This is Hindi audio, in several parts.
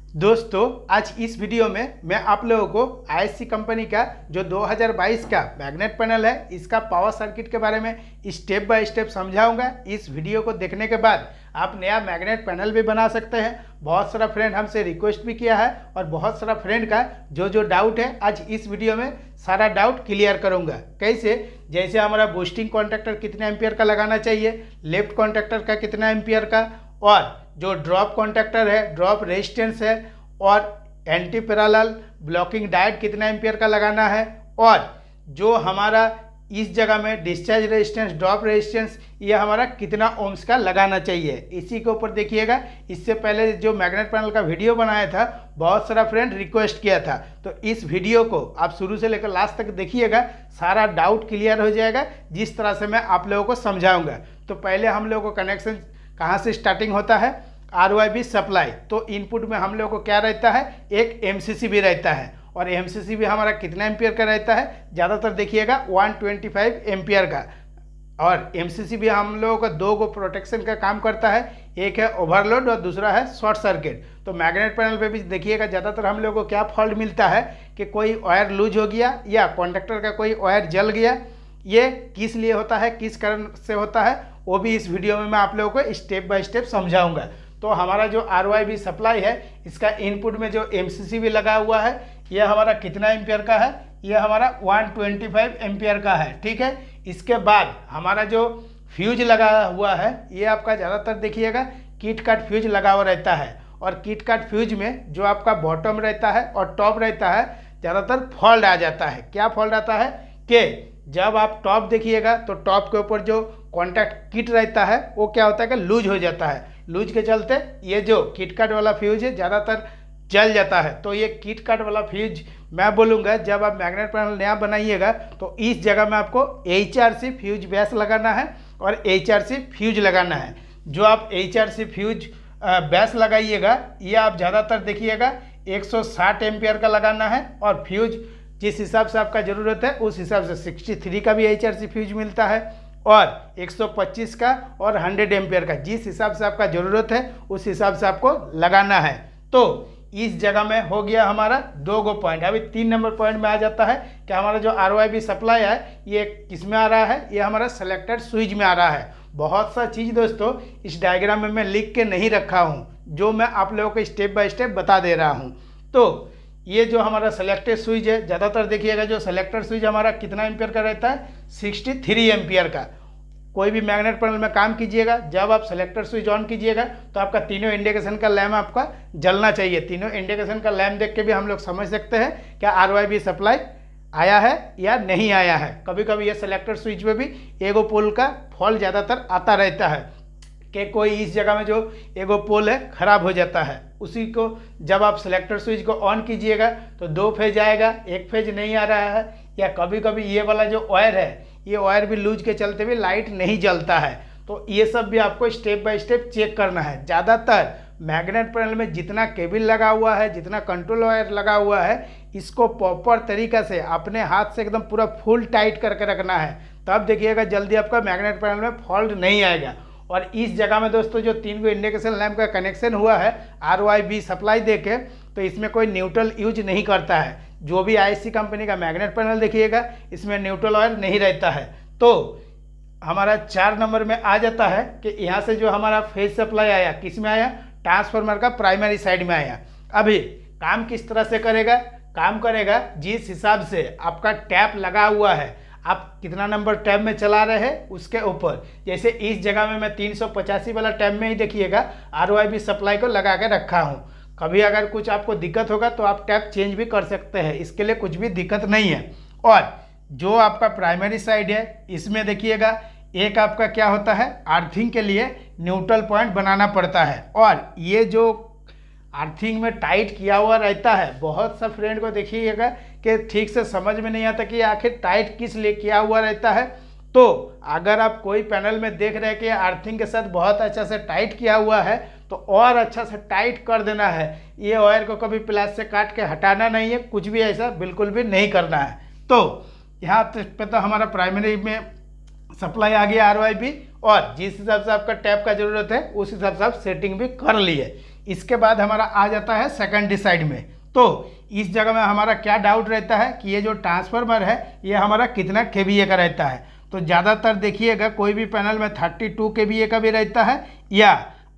दोस्तों आज इस वीडियो में मैं आप लोगों को आईएससी कंपनी का जो 2022 का मैग्नेट पैनल है इसका पावर सर्किट के बारे में स्टेप बाय स्टेप समझाऊंगा। इस वीडियो को देखने के बाद आप नया मैग्नेट पैनल भी बना सकते हैं। बहुत सारा फ्रेंड हमसे रिक्वेस्ट भी किया है और बहुत सारा फ्रेंड का जो डाउट है आज इस वीडियो में सारा डाउट क्लियर करूंगा। कैसे, जैसे हमारा बूस्टिंग कॉन्टैक्टर कितने एम्पियर का लगाना चाहिए, लेफ्ट कॉन्टैक्टर का कितना एम्पियर का, और जो ड्रॉप कॉन्टैक्टर है, ड्रॉप रेजिस्टेंस है, और एंटी पैरेलल ब्लॉकिंग डायोड कितना एम्पियर का लगाना है, और जो हमारा इस जगह में डिस्चार्ज रेजिस्टेंस, ड्रॉप रेजिस्टेंस, ये हमारा कितना ओम्स का लगाना चाहिए, इसी के ऊपर देखिएगा। इससे पहले जो मैग्नेट पैनल का वीडियो बनाया था बहुत सारा फ्रेंड रिक्वेस्ट किया था, तो इस वीडियो को आप शुरू से लेकर लास्ट तक देखिएगा, सारा डाउट क्लियर हो जाएगा जिस तरह से मैं आप लोगों को समझाऊंगा। तो पहले हम लोगों को कनेक्शन कहाँ से स्टार्टिंग होता है, RYB सप्लाई। तो इनपुट में हम लोग को क्या रहता है, एक MCC भी रहता है, और MCC भी हमारा कितना एम्पियर का रहता है, ज़्यादातर देखिएगा 125 एम्पियर का। और MCC भी हम लोगों का दो गो प्रोटेक्शन का काम करता है, एक है ओवरलोड और दूसरा है शॉर्ट सर्किट। तो मैग्नेट पैनल पे भी देखिएगा ज़्यादातर हम लोगों को क्या फॉल्ट मिलता है कि कोई वायर लूज हो गया या कॉन्डक्टर का कोई वायर जल गया। ये किस लिए होता है, किस कारण से होता है, वो भी इस वीडियो में मैं आप लोगों को स्टेप बाय स्टेप समझाऊंगा। तो हमारा जो RYB सप्लाई है इसका इनपुट में जो MCC भी लगा हुआ है ये हमारा कितना एम्पियर का है, ये हमारा 125 एम्पियर का है, ठीक है। इसके बाद हमारा जो फ्यूज लगा हुआ है ये आपका ज़्यादातर देखिएगा किट काट फ्यूज लगा हुआ रहता है, और किट काट फ्यूज में जो आपका बॉटम रहता है और टॉप रहता है ज़्यादातर फॉल्ट आ जाता है। क्या फॉल्ट आता है कि जब आप टॉप देखिएगा तो टॉप के ऊपर जो कॉन्टैक्ट किट रहता है वो क्या होता है कि लूज हो जाता है। लूज के चलते ये जो किट काट वाला फ्यूज है ज़्यादातर जल जाता है। तो ये किट काट वाला फ्यूज मैं बोलूँगा जब आप मैग्नेट पैनल नया बनाइएगा तो इस जगह में आपको HRC फ्यूज बेस लगाना है और HRC फ्यूज लगाना है। जो आप HRC फ्यूज बेस लगाइएगा ये आप ज़्यादातर देखिएगा 160 एम्पियर का लगाना है, और फ्यूज जिस हिसाब से आपका ज़रूरत है उस हिसाब से 63 का भी HRC फ्यूज मिलता है, और 125 का और 100 एम्पियर का जिस हिसाब से आपका ज़रूरत है उस हिसाब से आपको लगाना है। तो इस जगह में हो गया हमारा दो गो पॉइंट। अभी 3 नंबर पॉइंट में आ जाता है कि हमारा जो RYB सप्लाई है ये किस में आ रहा है, ये हमारा सेलेक्टेड स्विच में आ रहा है। बहुत सा चीज़ दोस्तों इस डायग्राम में मैं लिख के नहीं रखा हूँ, जो मैं आप लोगों को स्टेप बाय स्टेप बता दे रहा हूँ। तो ये जो हमारा सेलेक्टेड स्विच है ज़्यादातर देखिएगा जो सेलेक्टेड स्विच हमारा कितना एम्पियर का रहता है, 63 एम्पियर का। कोई भी मैग्नेट पैनल में काम कीजिएगा जब आप सेलेक्टेड स्विच ऑन कीजिएगा तो आपका तीनों इंडिकेशन का लैम्प आपका जलना चाहिए। तीनों इंडिकेशन का लैम्प देख के भी हम लोग समझ सकते हैं क्या RYB सप्लाई आया है या नहीं आया है। कभी कभी ये सेलेक्टेड स्विच में भी एगो पोल का फॉल्ट ज़्यादातर आता रहता है कि कोई इस जगह में जो एगो पोल है ख़राब हो जाता है। उसी को जब आप सेलेक्टर स्विच को ऑन कीजिएगा तो 2 फेज आएगा, 1 फेज नहीं आ रहा है, या कभी कभी ये वाला जो वायर है ये वायर भी लूज के चलते भी लाइट नहीं जलता है। तो ये सब भी आपको स्टेप बाय स्टेप चेक करना है। ज़्यादातर मैग्नेट पैनल में जितना केबल लगा हुआ है, जितना कंट्रोल वायर लगा हुआ है, इसको प्रॉपर तरीक़ा से अपने हाथ से एकदम पूरा फुल टाइट करके रखना है, तब देखिएगा जल्दी आपका मैग्नेट पैनल में फॉल्ट नहीं आएगा। और इस जगह में दोस्तों जो 3 गो इंडिकेशन लैम्प का कनेक्शन हुआ है RYB सप्लाई देके, तो इसमें कोई न्यूट्रल यूज नहीं करता है। जो भी ISC कंपनी का मैग्नेट पैनल देखिएगा इसमें न्यूट्रल वायर नहीं रहता है। तो हमारा 4 नंबर में आ जाता है कि यहाँ से जो हमारा फेज सप्लाई आया किस में आया, ट्रांसफार्मर का प्राइमरी साइड में आया। अभी काम किस तरह से करेगा, काम करेगा जिस हिसाब से आपका टैप लगा हुआ है, आप कितना नंबर टैब में चला रहे हैं उसके ऊपर। जैसे इस जगह में मैं 385 वाला टैब में ही देखिएगा RYB सप्लाई को लगा के रखा हूँ। कभी अगर कुछ आपको दिक्कत होगा तो आप टैब चेंज भी कर सकते हैं, इसके लिए कुछ भी दिक्कत नहीं है। और जो आपका प्राइमरी साइड है इसमें देखिएगा एक आपका क्या होता है, अर्थिंग के लिए न्यूट्रल पॉइंट बनाना पड़ता है, और ये जो अर्थिंग में टाइट किया हुआ रहता है, बहुत सा फ्रेंड को देखिएगा कि ठीक से समझ में नहीं आता कि आखिर टाइट किस लिए किया हुआ रहता है। तो अगर आप कोई पैनल में देख रहे हैं कि अर्थिंग के साथ बहुत अच्छा से टाइट किया हुआ है तो और अच्छा से टाइट कर देना है। ये वायर को कभी प्लास से काट के हटाना नहीं है, कुछ भी ऐसा बिल्कुल भी नहीं करना है। तो यहाँ पे तो हमारा प्राइमरी में सप्लाई आ गया RYB, और जिस हिसाब से आपका टैप का ज़रूरत है उस हिसाब से आप सेटिंग भी कर लिए। इसके बाद हमारा आ जाता है सेकेंडरी साइड में। तो इस जगह में हमारा क्या डाउट रहता है कि ये जो ट्रांसफार्मर है ये हमारा कितना केवीए का रहता है। तो ज़्यादातर देखिएगा कोई भी पैनल में 32 केवीए का भी रहता है या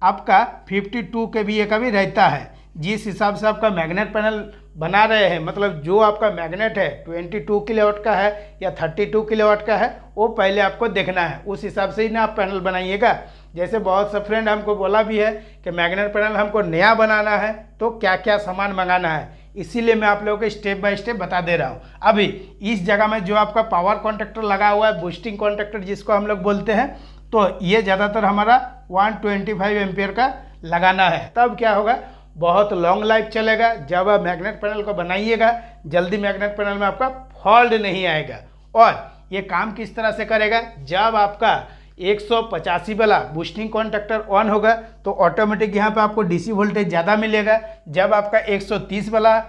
आपका 52 केवीए का भी रहता है। जिस हिसाब से आपका मैग्नेट पैनल बना रहे हैं, मतलब जो आपका मैग्नेट है 22 किलोवाट का है या 32 किलोवाट का है, वो पहले आपको देखना है, उस हिसाब से ही ना आप पैनल बनाइएगा। जैसे बहुत से फ्रेंड हमको बोला भी है कि मैग्नेट पैनल हमको नया बनाना है तो क्या क्या सामान मंगाना है, इसीलिए मैं आप लोगों को स्टेप बाय स्टेप बता दे रहा हूँ। अभी इस जगह में जो आपका पावर कॉन्ट्रैक्टर लगा हुआ है, बूस्टिंग कॉन्ट्रैक्टर जिसको हम लोग बोलते हैं, तो ये ज़्यादातर हमारा 125 एम्पियर का लगाना है। तब क्या होगा, बहुत लॉन्ग लाइफ चलेगा। जब आप मैग्नेट पैनल को बनाइएगा जल्दी मैग्नेट पैनल में आपका फॉल्ट नहीं आएगा। और ये काम किस तरह से करेगा, जब आपका 185 वाला बूस्टिंग कॉन्ट्रैक्टर ऑन होगा तो ऑटोमेटिक यहाँ पे आपको डीसी वोल्टेज ज़्यादा मिलेगा। जब आपका 130 वाला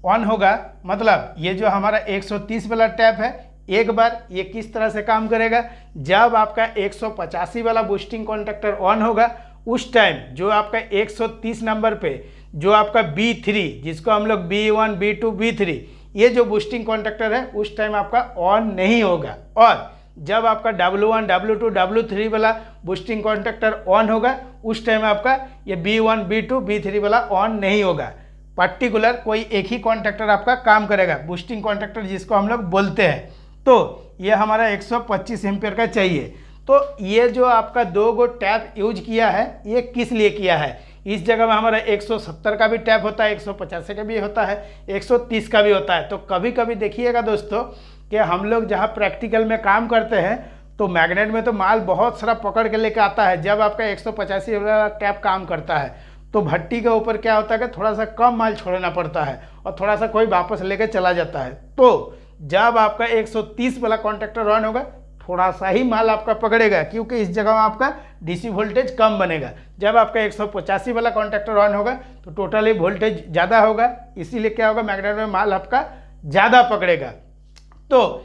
ऑन होगा, मतलब ये जो हमारा 130 वाला टैप है, एक बार ये किस तरह से काम करेगा, जब आपका 185 वाला बूस्टिंग कॉन्ट्रैक्टर ऑन होगा उस टाइम जो आपका 130 नंबर पे जो आपका B3, जिसको हम लोग B1 B2 B3, ये जो बूस्टिंग कॉन्ट्रैक्टर है उस टाइम आपका ऑन नहीं होगा। और जब आपका W1 W2 W3 वाला बूस्टिंग कॉन्ट्रैक्टर ऑन होगा उस टाइम आपका ये B1 B2 B3 वाला ऑन नहीं होगा। पर्टिकुलर कोई एक ही कॉन्ट्रैक्टर आपका काम करेगा, बूस्टिंग कॉन्ट्रैक्टर जिसको हम लोग बोलते हैं। तो ये हमारा 125 एम्पियर का चाहिए। तो ये जो आपका 2 गो टैप यूज किया है, ये किस लिए किया है, इस जगह में हमारा 170 का भी टैप होता है, 150 का भी होता है, 130 का भी होता है। तो कभी कभी देखिएगा दोस्तों कि हम लोग जहाँ प्रैक्टिकल में काम करते हैं तो मैग्नेट में तो माल बहुत सारा पकड़ के लेके आता है। जब आपका 185 वाला टैप काम करता है तो भट्टी के ऊपर क्या होता है कि थोड़ा सा कम माल छोड़ना पड़ता है और थोड़ा सा कोई वापस लेके चला जाता है। तो जब आपका 130 वाला कॉन्ट्रैक्टर ऑन होगा थोड़ा सा ही माल आपका पकड़ेगा, क्योंकि इस जगह में आपका डीसी वोल्टेज कम बनेगा। जब आपका 185 वाला कॉन्ट्रैक्टर ऑन होगा तो टोटली वोल्टेज ज़्यादा होगा, इसीलिए क्या होगा, मैग्नेट में माल आपका ज़्यादा पकड़ेगा। तो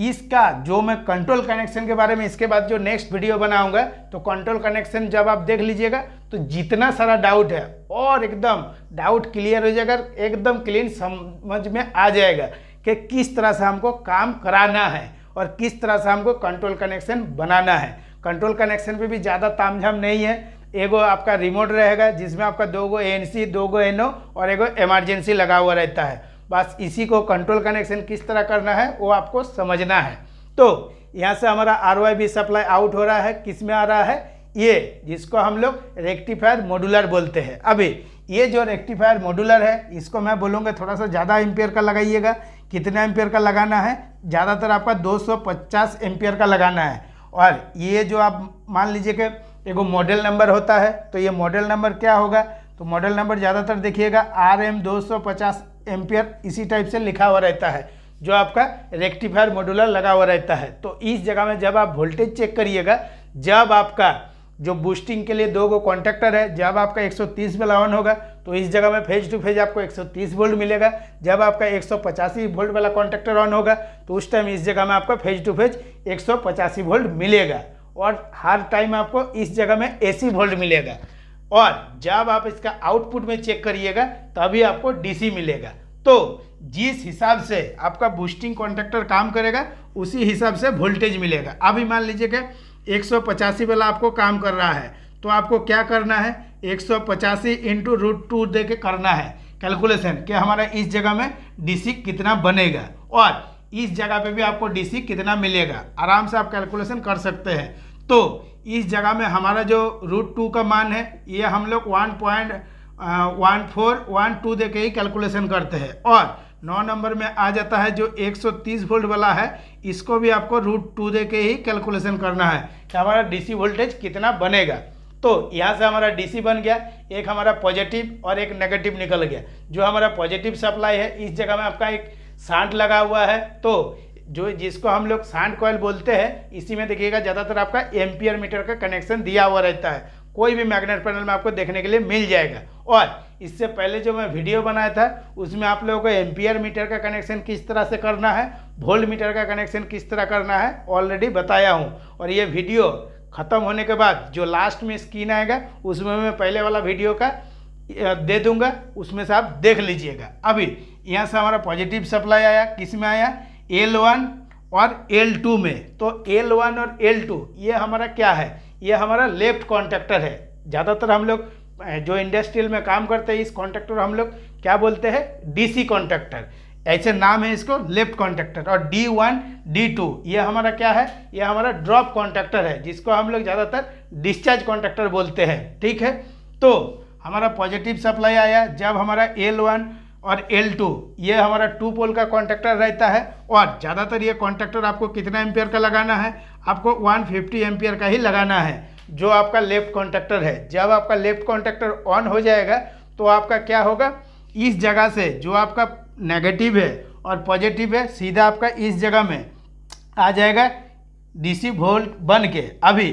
इसका जो मैं कंट्रोल कनेक्शन के बारे में इसके बाद जो नेक्स्ट वीडियो बनाऊंगा, तो कंट्रोल कनेक्शन जब आप देख लीजिएगा तो जितना सारा डाउट है और एकदम डाउट क्लियर हो जाएगा, एकदम क्लीन समझ में आ जाएगा कि किस तरह से हमको काम कराना है और किस तरह से हमको कंट्रोल कनेक्शन बनाना है। कंट्रोल कनेक्शन पे भी ज़्यादा तामझाम नहीं है। एगो आपका रिमोट रहेगा जिसमें आपका 2 गो ANC 2 गो NO और एगो इमरजेंसी लगा हुआ रहता है। बस इसी को कंट्रोल कनेक्शन किस तरह करना है वो आपको समझना है। तो यहाँ से हमारा RYB सप्लाई आउट हो रहा है, किस में आ रहा है, ये जिसको हम लोग रेक्टिफायर मॉड्यूलर बोलते हैं। अभी ये जो रेक्टिफायर मॉड्यूलर है इसको मैं बोलूँगा थोड़ा सा ज़्यादा एम्पियर का लगाइएगा। कितना एम्पियर का लगाना है, ज़्यादातर आपका 250 एम्पियर का लगाना है। और ये जो आप मान लीजिए कि एगो मॉडल नंबर होता है, तो ये मॉडल नंबर क्या होगा, तो मॉडल नंबर ज़्यादातर देखिएगा RM 250 एम्पियर इसी टाइप से लिखा हुआ रहता है, जो आपका रेक्टिफायर मॉड्यूलर लगा हुआ रहता है। तो इस जगह में जब आप वोल्टेज चेक करिएगा, जब आपका जो बूस्टिंग के लिए 2 गो कॉन्ट्रैक्टर है, जब आपका 130 वाला ऑन होगा तो इस जगह में फेज टू फेज आपको 130 वोल्ट मिलेगा। जब आपका 185 वोल्ट वाला कॉन्ट्रैक्टर ऑन होगा तो उस टाइम इस जगह में आपका फेज टू फेज 185 वोल्ट मिलेगा। और हर टाइम आपको इस जगह में AC वोल्ट मिलेगा। और जब आप इसका आउटपुट में चेक करिएगा तभी आपको DC मिलेगा। तो जिस हिसाब से आपका बूस्टिंग कॉन्ट्रैक्टर काम करेगा उसी हिसाब से वोल्टेज मिलेगा। अभी मान लीजिए कि 185 वाला आपको काम कर रहा है, तो आपको क्या करना है, 185 इंटू √2 दे के करना है कैलकुलेशन कि हमारा इस जगह में DC कितना बनेगा और इस जगह पे भी आपको DC कितना मिलेगा। आराम से आप कैलकुलेशन कर सकते हैं। तो इस जगह में हमारा जो √2 का मान है ये हम लोग 1.1412 दे के ही कैलकुलेशन करते हैं। और 9 नंबर में आ जाता है जो 130 वोल्ट वाला है, इसको भी आपको √2 दे के ही कैलकुलेशन करना है कि हमारा DC वोल्टेज कितना बनेगा। तो यहाँ से हमारा DC बन गया, एक हमारा पॉजिटिव और एक नेगेटिव निकल गया। जो हमारा पॉजिटिव सप्लाई है इस जगह में आपका एक शांट लगा हुआ है, तो जो जिसको हम लोग शांट कॉइल बोलते हैं, इसी में देखिएगा ज़्यादातर आपका एम्पियर मीटर का कनेक्शन दिया हुआ रहता है। कोई भी मैग्नेट पैनल में आपको देखने के लिए मिल जाएगा। और इससे पहले जो मैं वीडियो बनाया था उसमें आप लोगों को एम्पियर मीटर का कनेक्शन किस तरह से करना है, वोल्ट मीटर का कनेक्शन किस तरह करना है ऑलरेडी बताया हूँ। और ये वीडियो ख़त्म होने के बाद जो लास्ट में स्क्रीन आएगा उसमें मैं पहले वाला वीडियो का दे दूंगा, उसमें से आप देख लीजिएगा। अभी यहाँ से हमारा पॉजिटिव सप्लाई आया, किस में आया, L1 और L2 में। तो L1 और L2 ये हमारा क्या है, ये हमारा लेफ्ट कॉन्टैक्टर है। ज़्यादातर हम लोग जो इंडस्ट्रियल में काम करते हैं इस कॉन्टैक्टर हम लोग क्या बोलते हैं, DC कॉन्टैक्टर, ऐसे नाम है इसको, लेफ्ट कॉन्टैक्टर। और D1 D2 ये हमारा क्या है, ये हमारा ड्रॉप कॉन्टैक्टर है, जिसको हम लोग ज़्यादातर डिस्चार्ज कॉन्टैक्टर बोलते हैं। ठीक है, तो हमारा पॉजिटिव सप्लाई आया जब हमारा L1 और L2 ये हमारा 2 पोल का कॉन्टैक्टर रहता है। और ज़्यादातर ये कॉन्टैक्टर आपको कितना एम्पियर का लगाना है, आपको 150 एम्पियर का ही लगाना है, जो आपका लेफ्ट कॉन्टैक्टर है। जब आपका लेफ्ट कॉन्टैक्टर ऑन हो जाएगा तो आपका क्या होगा, इस जगह से जो आपका नेगेटिव है और पॉजिटिव है सीधा आपका इस जगह में आ जाएगा DC वोल्ट बन के। अभी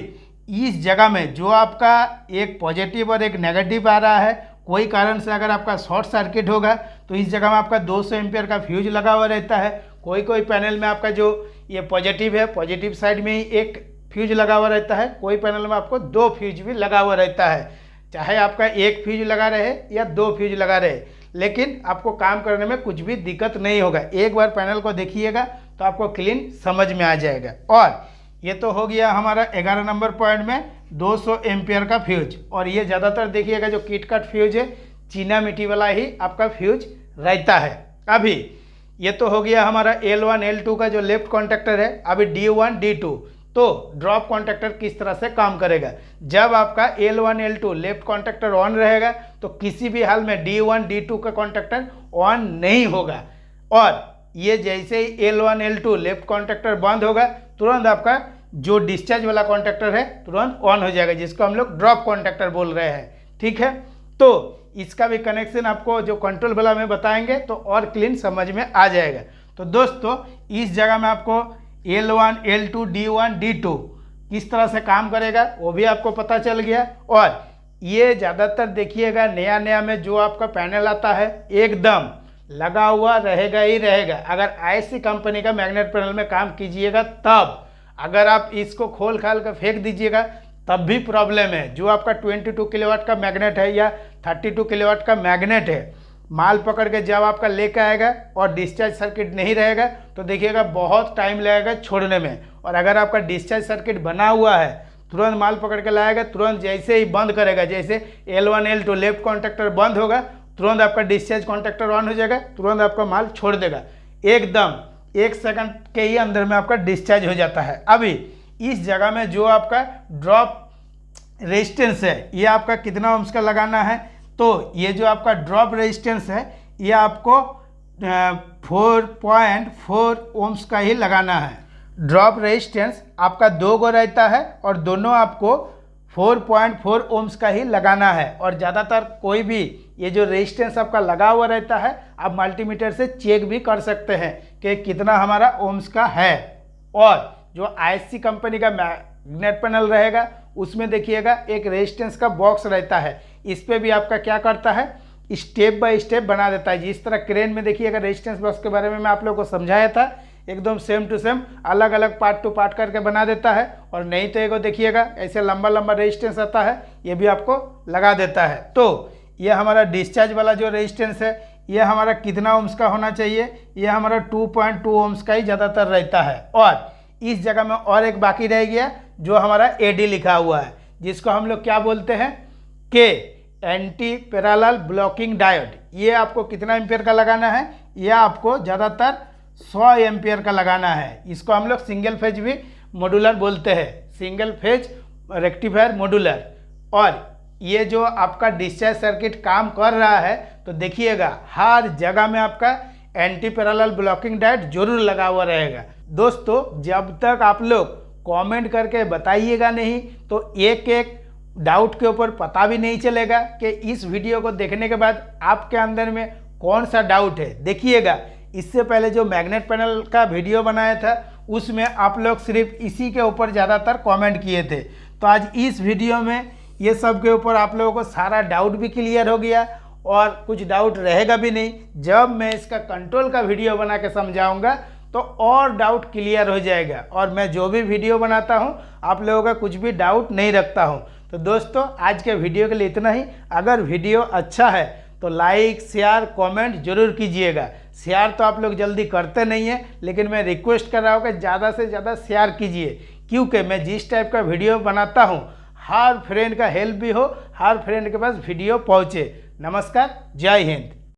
इस जगह में जो आपका एक पॉजिटिव और एक नेगेटिव आ रहा है, कोई कारण से अगर आपका शॉर्ट सर्किट होगा तो इस जगह में आपका 200 एम्पियर का फ्यूज लगा हुआ रहता है। कोई कोई पैनल में आपका जो ये पॉजिटिव है, पॉजिटिव साइड में ही एक फ्यूज लगा हुआ रहता है, कोई पैनल में आपको 2 फ्यूज भी लगा हुआ रहता है। चाहे आपका 1 फ्यूज लगा रहे या 2 फ्यूज लगा रहे, लेकिन आपको काम करने में कुछ भी दिक्कत नहीं होगा। एक बार पैनल को देखिएगा तो आपको क्लीन समझ में आ जाएगा। और ये तो हो गया हमारा 11 नंबर पॉइंट में 200 एम्पियर का फ्यूज। और ये ज़्यादातर देखिएगा जो किट कट फ्यूज है, चीना मिट्टी वाला ही आपका फ्यूज रहता है। अभी ये तो हो गया हमारा L1 L2 का जो लेफ्ट कॉन्टैक्टर है। अभी D1 D2 तो ड्रॉप कॉन्टैक्टर किस तरह से काम करेगा, जब आपका L1 L2 left contactor on रहेगा तो किसी भी हाल में D1 D2 का कॉन्टैक्टर ऑन नहीं होगा। और ये जैसे ही L1 L2 लेफ्ट कॉन्टैक्टर बंद होगा तुरंत आपका जो डिस्चार्ज वाला कॉन्टैक्टर है तुरंत ऑन हो जाएगा, जिसको हम लोग ड्रॉप कॉन्टैक्टर बोल रहे हैं। ठीक है, तो इसका भी कनेक्शन आपको जो कंट्रोल वाला में बताएंगे तो और क्लीन समझ में आ जाएगा। तो दोस्तों इस जगह में आपको L1 L2 D1 D2 किस तरह से काम करेगा वो भी आपको पता चल गया। और ये ज़्यादातर देखिएगा नया नया में जो आपका पैनल आता है एकदम लगा हुआ रहेगा ही रहेगा। अगर IC कंपनी का मैग्नेट पैनल में काम कीजिएगा तब, अगर आप इसको खोल खाल कर फेंक दीजिएगा तब भी प्रॉब्लम है। जो आपका 22 किलोवाट का मैग्नेट है या 32 किलोवाट का मैग्नेट है, माल पकड़ के जब आपका लेकर आएगा और डिस्चार्ज सर्किट नहीं रहेगा तो देखिएगा बहुत टाइम लगेगा छोड़ने में। और अगर आपका डिस्चार्ज सर्किट बना हुआ है तुरंत माल पकड़ के लाएगा, तुरंत जैसे ही बंद करेगा, जैसे L1 L2 लेफ्ट कॉन्टैक्टर बंद होगा तुरंत आपका डिस्चार्ज कॉन्टैक्टर ऑन हो जाएगा, तुरंत आपका माल छोड़ देगा, एकदम 1 सेकंड के ही अंदर में आपका डिस्चार्ज हो जाता है। अभी इस जगह में जो आपका ड्रॉप रेजिस्टेंस है ये आपका कितना ओम्स का लगाना है, तो ये जो आपका ड्रॉप रेजिस्टेंस है ये आपको 4.4 ओम्स का ही लगाना है। ड्रॉप रेजिस्टेंस आपका 2 गो रहता है और दोनों आपको 4.4 ओम्स का ही लगाना है। और ज़्यादातर कोई भी ये जो रेजिस्टेंस आपका लगा हुआ रहता है आप मल्टीमीटर से चेक भी कर सकते हैं कि कितना हमारा ओम्स का है। और जो IC कंपनी का मैग्नेट पैनल रहेगा उसमें देखिएगा एक रेजिस्टेंस का बॉक्स रहता है, इस पे भी आपका क्या करता है, स्टेप बाय स्टेप बना देता है। जिस तरह क्रेन में देखिएगा रेजिस्टेंस बॉक्स के बारे में मैं आप लोगों को समझाया था, एकदम सेम टू सेम अलग अलग पार्ट टू पार्ट करके बना देता है। और नहीं तो एगो देखिएगा ऐसे लंबा लंबा रेजिस्टेंस आता है, ये भी आपको लगा देता है। तो ये हमारा डिस्चार्ज वाला जो रेजिस्टेंस है ये हमारा कितना ओम्स का होना चाहिए, ये हमारा 2.2 ओम्स का ही ज़्यादातर रहता है। और इस जगह में और एक बाकी रह गया जो हमारा AD लिखा हुआ है, जिसको हम लोग क्या बोलते हैं, के एंटी पैरेलल ब्लॉकिंग डायोड। ये आपको कितना एम्पियर का लगाना है, ये आपको ज़्यादातर 100 एम्पियर का लगाना है। इसको हम लोग सिंगल फेज भी मॉड्यूलर बोलते हैं, सिंगल फेज रेक्टिफायर मॉड्यूलर। और ये जो आपका डिस्चार्ज सर्किट काम कर रहा है तो देखिएगा हर जगह में आपका एंटी पैरेलल ब्लॉकिंग डायोड जरूर लगा हुआ रहेगा। दोस्तों जब तक आप लोग कमेंट करके बताइएगा नहीं तो एक एक डाउट के ऊपर पता भी नहीं चलेगा कि इस वीडियो को देखने के बाद आपके अंदर में कौन सा डाउट है। देखिएगा इससे पहले जो मैग्नेट पैनल का वीडियो बनाया था उसमें आप लोग सिर्फ इसी के ऊपर ज़्यादातर कमेंट किए थे। तो आज इस वीडियो में ये सब के ऊपर आप लोगों को सारा डाउट भी क्लियर हो गया और कुछ डाउट रहेगा भी नहीं। जब मैं इसका कंट्रोल का वीडियो बना के समझाऊंगा तो और डाउट क्लियर हो जाएगा। और मैं जो भी वीडियो बनाता हूं आप लोगों का कुछ भी डाउट नहीं रखता हूं। तो दोस्तों आज के वीडियो के लिए इतना ही। अगर वीडियो अच्छा है तो लाइक शेयर कमेंट जरूर कीजिएगा। शेयर तो आप लोग जल्दी करते नहीं हैं, लेकिन मैं रिक्वेस्ट कर रहा हूँ कि ज़्यादा से ज़्यादा शेयर कीजिए, क्योंकि मैं जिस टाइप का वीडियो बनाता हूँ हर फ्रेंड का हेल्प भी हो, हर फ्रेंड के पास वीडियो पहुँचे। नमस्कार, जय हिंद।